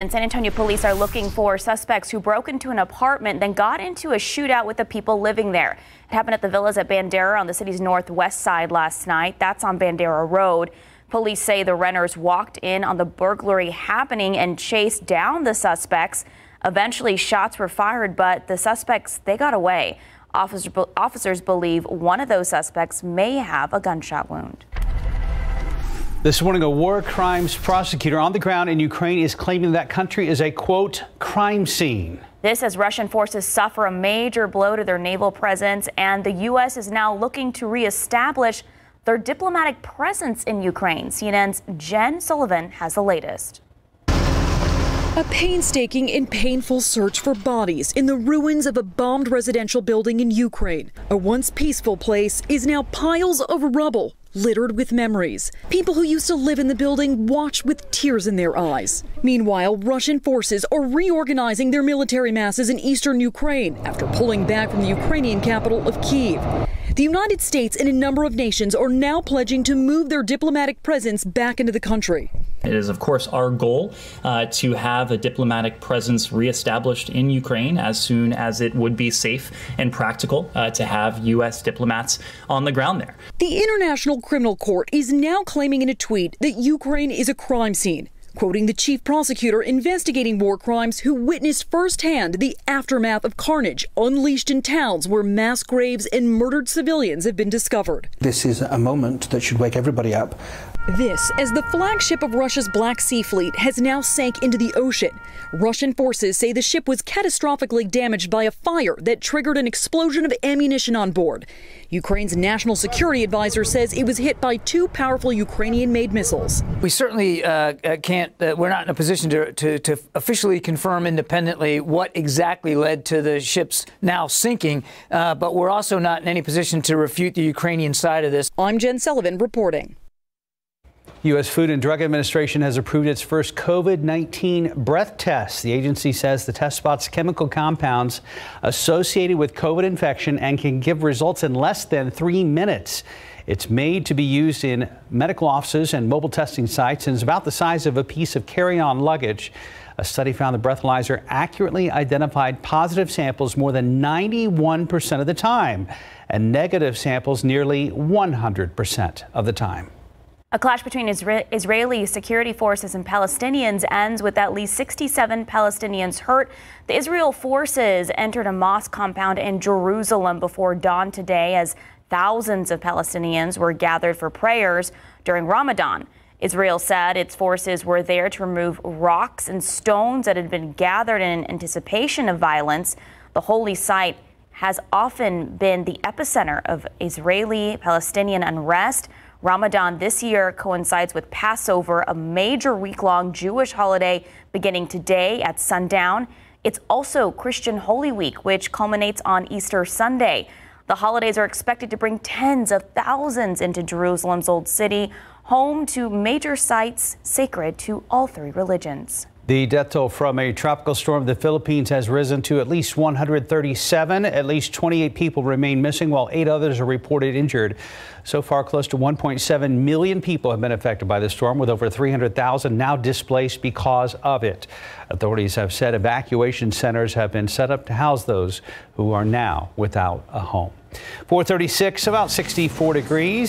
And San Antonio police are looking for suspects who broke into an apartment, then got into a shootout with the people living there. It happened at the villas at Bandera on the city's northwest side last night. That's on Bandera Road. Police say the renters walked in on the burglary happening and chased down the suspects. Eventually, shots were fired, but the suspects, they got away. Officers believe one of those suspects may have a gunshot wound. This morning, a war crimes prosecutor on the ground in Ukraine is claiming that country is a, quote, crime scene. This as Russian forces suffer a major blow to their naval presence, and the U.S. is now looking to reestablish their diplomatic presence in Ukraine. CNN's Jen Sullivan has the latest. A painstaking and painful search for bodies in the ruins of a bombed residential building in Ukraine. A once peaceful place is now piles of rubble littered with memories. People who used to live in the building watch with tears in their eyes. Meanwhile, Russian forces are reorganizing their military masses in eastern Ukraine after pulling back from the Ukrainian capital of Kyiv. The United States and a number of nations are now pledging to move their diplomatic presence back into the country. It is, of course, our goal to have a diplomatic presence reestablished in Ukraine as soon as it would be safe and practical to have U.S. diplomats on the ground there. The International Criminal Court is now claiming in a tweet that Ukraine is a crime scene, quoting the chief prosecutor investigating war crimes who witnessed firsthand the aftermath of carnage unleashed in towns where mass graves and murdered civilians have been discovered. This is a moment that should wake everybody up. This as the flagship of Russia's Black Sea Fleet has now sank into the ocean. Russian forces say the ship was catastrophically damaged by a fire that triggered an explosion of ammunition on board. Ukraine's national security advisor says it was hit by two powerful Ukrainian-made missiles. We certainly we're not in a position to officially confirm independently what exactly led to the ship's now sinking, but we're also not in any position to refute the Ukrainian side of this. I'm Jen Sullivan reporting. U.S. Food and Drug Administration has approved its first COVID-19 breath test. The agency says the test spots chemical compounds associated with COVID infection and can give results in less than 3 minutes. It's made to be used in medical offices and mobile testing sites and is about the size of a piece of carry-on luggage. A study found the breathalyzer accurately identified positive samples more than 91% of the time and negative samples nearly 100% of the time. A clash between Israeli security forces and Palestinians ends with at least 67 Palestinians hurt. The Israel forces entered a mosque compound in Jerusalem before dawn today as thousands of Palestinians were gathered for prayers during Ramadan. Israel said its forces were there to remove rocks and stones that had been gathered in anticipation of violence. The holy site has often been the epicenter of Israeli-Palestinian unrest. Ramadan this year coincides with Passover, a major week-long Jewish holiday beginning today at sundown. It's also Christian Holy Week, which culminates on Easter Sunday. The holidays are expected to bring tens of thousands into Jerusalem's Old City, home to major sites sacred to all three religions. The death toll from a tropical storm in the Philippines has risen to at least 137. At least 28 people remain missing, while 8 others are reported injured. So far, close to 1.7 million people have been affected by the storm, with over 300,000 now displaced because of it. Authorities have said evacuation centers have been set up to house those who are now without a home. 436, about 64 degrees.